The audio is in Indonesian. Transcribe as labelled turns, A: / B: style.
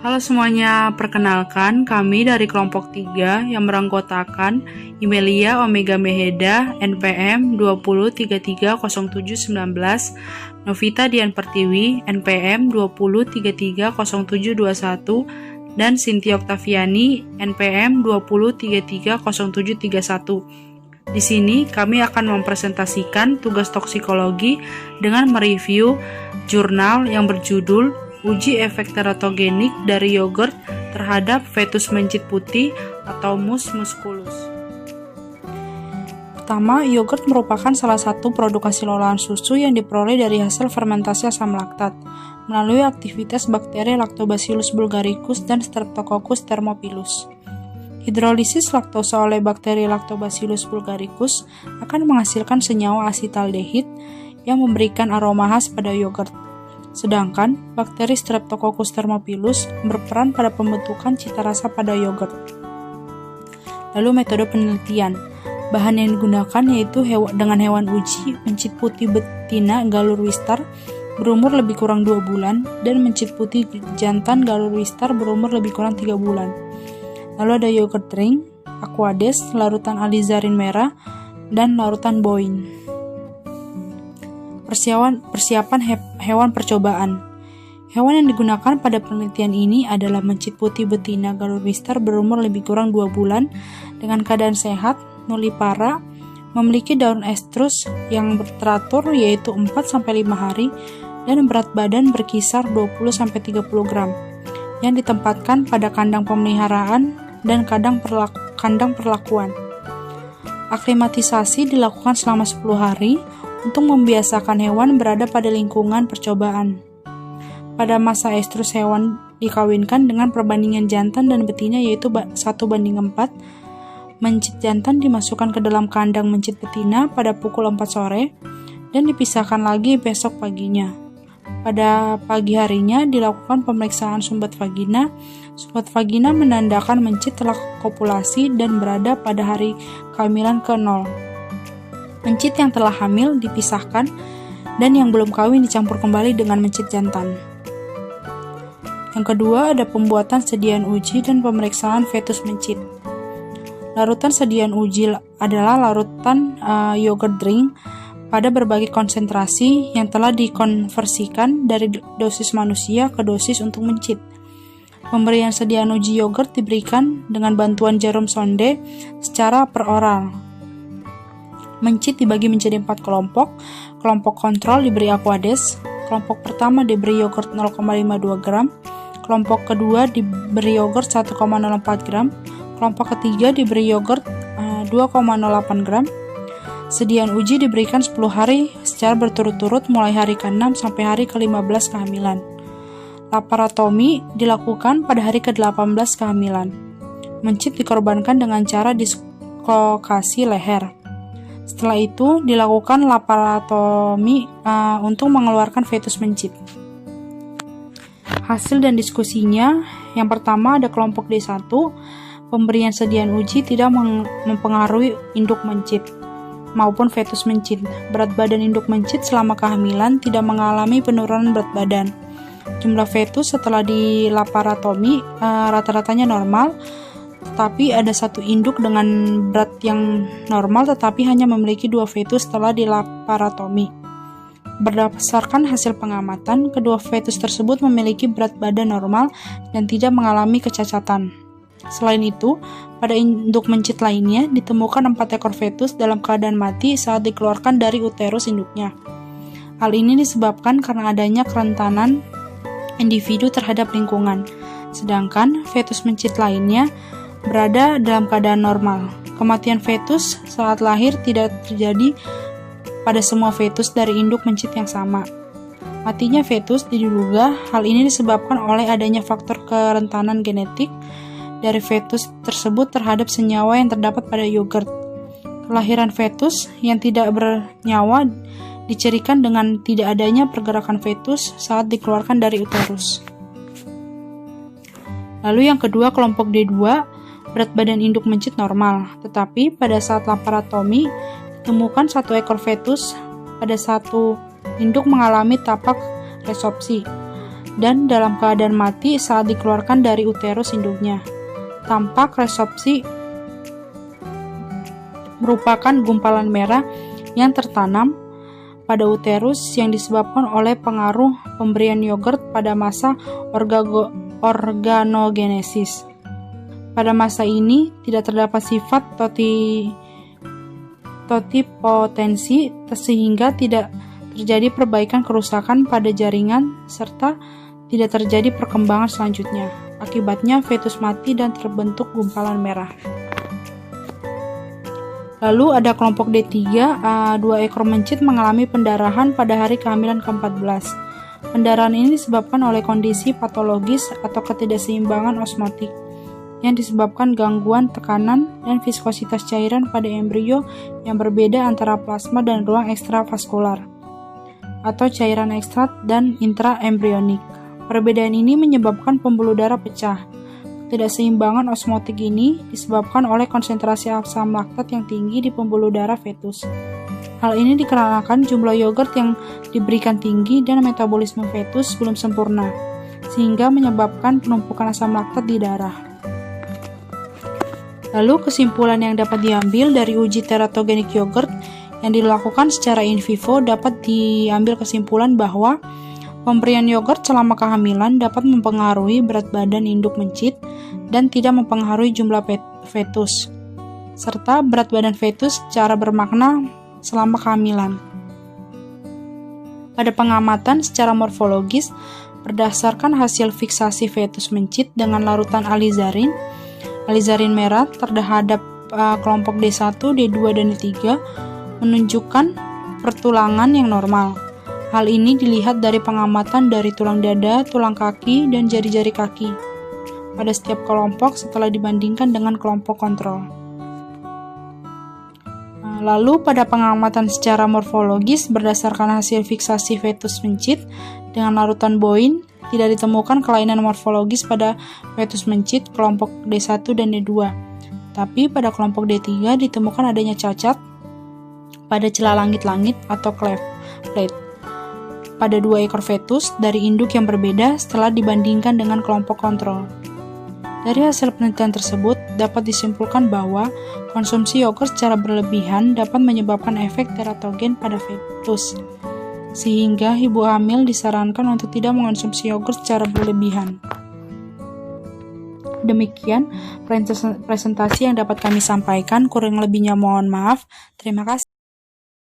A: Halo semuanya, perkenalkan kami dari kelompok 3 yang beranggotakan Imelia Omega Meheda NPM 20330719, Novita Dian Pertiwi NPM 20330721, dan Cynthia Oktaviani NPM 20330731. Di sini kami akan mempresentasikan tugas toksikologi dengan mereview jurnal yang berjudul Uji efek teratogenik dari yogurt terhadap fetus mencit putih atau mus musculus. Pertama, yogurt merupakan salah satu produk hasil olahan susu yang diperoleh dari hasil fermentasi asam laktat melalui aktivitas bakteri Lactobacillus bulgaricus dan Streptococcus thermophilus. Hidrolisis laktosa oleh bakteri Lactobacillus bulgaricus akan menghasilkan senyawa asitaldehid yang memberikan aroma khas pada yogurt. Sedangkan bakteri Streptococcus thermophilus berperan pada pembentukan cita rasa pada yogurt. Lalu metode penelitian. Bahan yang digunakan yaitu dengan hewan uji mencit putih betina galur wistar berumur lebih kurang 2 bulan dan mencit putih jantan galur wistar berumur lebih kurang 3 bulan. Lalu ada yogurt drink, aquades, larutan alizarin merah, dan larutan boin. Persiapan hewan percobaan. Hewan yang digunakan pada penelitian ini adalah mencit putih betina galur wistar berumur lebih kurang 2 bulan dengan keadaan sehat, nulipara, memiliki daun estrus yang teratur yaitu 4-5 hari dan berat badan berkisar 20-30 gram yang ditempatkan pada kandang pemeliharaan dan kandang perlakuan. Aklimatisasi dilakukan selama 10 hari untuk membiasakan hewan berada pada lingkungan percobaan. Pada masa estrus hewan dikawinkan dengan perbandingan jantan dan betina yaitu 1:4. Mencit jantan dimasukkan ke dalam kandang mencit betina pada pukul 4 sore dan dipisahkan lagi besok paginya. Pada pagi harinya dilakukan pemeriksaan sumbat vagina. Sumbat vagina menandakan mencit telah kopulasi dan berada pada hari kehamilan ke-0. Mencit yang telah hamil dipisahkan dan yang belum kawin dicampur kembali dengan mencit jantan. Yang kedua ada pembuatan sediaan uji dan pemeriksaan fetus mencit. Larutan sediaan uji adalah larutan yogurt drink pada berbagai konsentrasi yang telah dikonversikan dari dosis manusia ke dosis untuk mencit. Pemberian sediaan uji yogurt diberikan dengan bantuan jarum sonde secara peroral. Mencit dibagi menjadi 4 kelompok. Kelompok kontrol diberi aquades. Kelompok pertama diberi yogurt 0,52 gram. Kelompok kedua diberi yogurt 1,04 gram. Kelompok ketiga diberi yogurt 2,08 gram. Sediaan uji diberikan 10 hari secara berturut-turut mulai hari ke-6 sampai hari ke-15 kehamilan. Laparotomi dilakukan pada hari ke-18 kehamilan. Mencit dikorbankan dengan cara dislokasi leher. Setelah itu dilakukan laparotomi untuk mengeluarkan fetus mencit. Hasil dan diskusinya, yang pertama ada kelompok D1, pemberian sediaan uji tidak mempengaruhi induk mencit maupun fetus mencit. Berat badan induk mencit selama kehamilan tidak mengalami penurunan berat badan. Jumlah fetus setelah dilaparotomi rata-ratanya normal, tetapi ada satu induk dengan berat yang normal tetapi hanya memiliki 2 fetus setelah dilaparotomi. Berdasarkan hasil pengamatan, kedua fetus tersebut memiliki berat badan normal dan tidak mengalami kecacatan. Selain itu, pada induk mencit lainnya ditemukan 4 ekor fetus dalam keadaan mati saat dikeluarkan dari uterus induknya. Hal ini disebabkan karena adanya kerentanan individu terhadap lingkungan, sedangkan fetus mencit lainnya berada dalam keadaan normal. Kematian fetus saat lahir tidak terjadi pada semua fetus dari induk mencit yang sama. Matinya fetus diduga hal ini disebabkan oleh adanya faktor kerentanan genetik dari fetus tersebut terhadap senyawa yang terdapat pada yogurt. Kelahiran fetus yang tidak bernyawa dicirikan dengan tidak adanya pergerakan fetus saat dikeluarkan dari uterus. Lalu yang kedua, kelompok D2, berat badan induk mencit normal, tetapi pada saat laparotomi ditemukan 1 ekor fetus pada satu induk mengalami tapak resopsi. dan dalam keadaan mati saat dikeluarkan dari uterus induknya. Tampak resorpsi merupakan gumpalan merah yang tertanam pada uterus yang disebabkan oleh pengaruh pemberian yogurt pada masa organogenesis. Pada masa ini tidak terdapat sifat totipotensi sehingga tidak terjadi perbaikan kerusakan pada jaringan serta tidak terjadi perkembangan selanjutnya. Akibatnya fetus mati dan terbentuk gumpalan merah. Lalu ada kelompok D3, 2 ekor mencit mengalami pendarahan pada hari kehamilan ke-14. Pendarahan ini disebabkan oleh kondisi patologis atau ketidakseimbangan osmotik yang disebabkan gangguan tekanan dan viskositas cairan pada embrio yang berbeda antara plasma dan ruang ekstravaskular atau cairan ekstrat dan intraembrionik. Perbedaan ini menyebabkan pembuluh darah pecah. Ketidakseimbangan osmotik ini disebabkan oleh konsentrasi asam laktat yang tinggi di pembuluh darah fetus. Hal ini dikarenakan jumlah yogurt yang diberikan tinggi dan metabolisme fetus belum sempurna, sehingga menyebabkan penumpukan asam laktat di darah. Lalu kesimpulan yang dapat diambil dari uji teratogenik yogurt yang dilakukan secara in vivo dapat diambil kesimpulan bahwa pemberian yogurt selama kehamilan dapat mempengaruhi berat badan induk mencit dan tidak mempengaruhi jumlah fetus, serta berat badan fetus secara bermakna selama kehamilan. Pada pengamatan secara morfologis, berdasarkan hasil fiksasi fetus mencit dengan larutan alizarin merah terhadap kelompok D1, D2, dan D3 menunjukkan pertulangan yang normal. Hal ini dilihat dari pengamatan dari tulang dada, tulang kaki, dan jari-jari kaki pada setiap kelompok setelah dibandingkan dengan kelompok kontrol. Lalu pada pengamatan secara morfologis berdasarkan hasil fiksasi fetus mencit dengan larutan Boyne, tidak ditemukan kelainan morfologis pada fetus mencit kelompok D1 dan D2. Tapi pada kelompok D3 ditemukan adanya cacat pada celah langit-langit atau cleft plate pada 2 ekor fetus dari induk yang berbeda setelah dibandingkan dengan kelompok kontrol. Dari hasil penelitian tersebut, dapat disimpulkan bahwa konsumsi yogurt secara berlebihan dapat menyebabkan efek teratogen pada fetus, sehingga ibu hamil disarankan untuk tidak mengonsumsi yogurt secara berlebihan. Demikian presentasi yang dapat kami sampaikan, kurang lebihnya mohon maaf. Terima kasih.